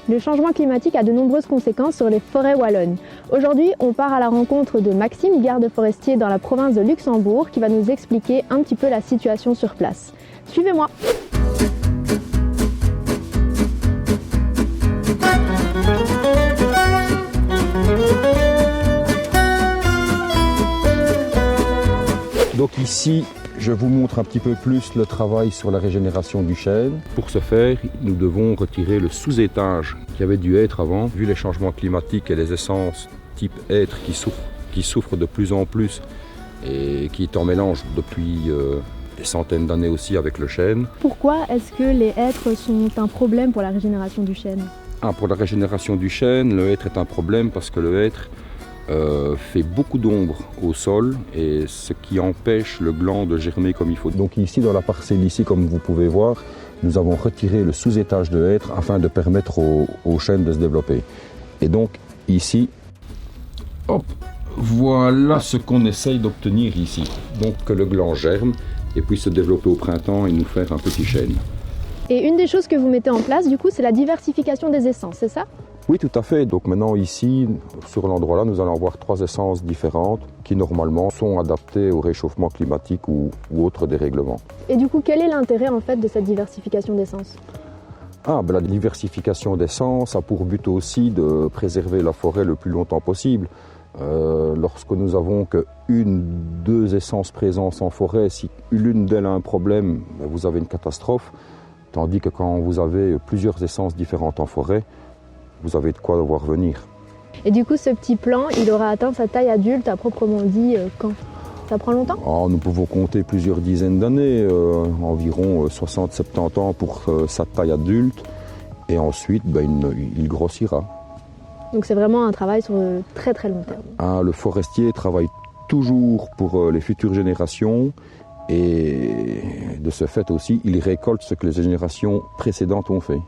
Le changement climatique a de nombreuses conséquences sur les forêts wallonnes. Aujourd'hui, on part à la rencontre de Maxime, garde forestier dans la province de Luxembourg, qui va nous expliquer un petit peu la situation sur place. Suivez-moi! Donc ici, je vous montre un petit peu plus le travail sur la régénération du chêne. Pour ce faire, nous devons retirer le sous-étage qui avait dû être avant. Vu les changements climatiques et les essences type hêtre qui souffrent de plus en plus et qui est en mélange depuis des centaines d'années aussi avec le chêne. Pourquoi est-ce que les hêtres sont un problème pour la régénération du chêne? Pour la régénération du chêne, le hêtre est un problème parce que le hêtre fait beaucoup d'ombre au sol et ce qui empêche le gland de germer comme il faut. Donc ici dans la parcelle ici, comme vous pouvez voir, nous avons retiré le sous-étage de hêtre afin de permettre au chêne de se développer. Et donc ici, hop, voilà ce qu'on essaye d'obtenir ici. Donc que le gland germe et puisse se développer au printemps et nous faire un petit chêne. Et une des choses que vous mettez en place, du coup, c'est la diversification des essences, c'est ça? Oui, tout à fait. Donc maintenant ici, sur l'endroit-là, nous allons avoir 3 essences différentes qui normalement sont adaptées au réchauffement climatique ou autres dérèglements. Et du coup, quel est l'intérêt en fait de cette diversification d'essences? La diversification d'essences a pour but aussi de préserver la forêt le plus longtemps possible. Lorsque nous avons qu'une, 2 essences présentes en forêt, si l'une d'elles a un problème, vous avez une catastrophe. Tandis que quand vous avez plusieurs essences différentes en forêt, vous avez de quoi voir venir. Et du coup, ce petit plant, il aura atteint sa taille adulte à proprement dit quand? Ça prend longtemps? Nous pouvons compter plusieurs dizaines d'années, environ 60-70 ans pour sa taille adulte. Et ensuite, il grossira. Donc c'est vraiment un travail sur très très long terme. Le forestier travaille toujours pour les futures générations. Et de ce fait aussi, il récolte ce que les générations précédentes ont fait.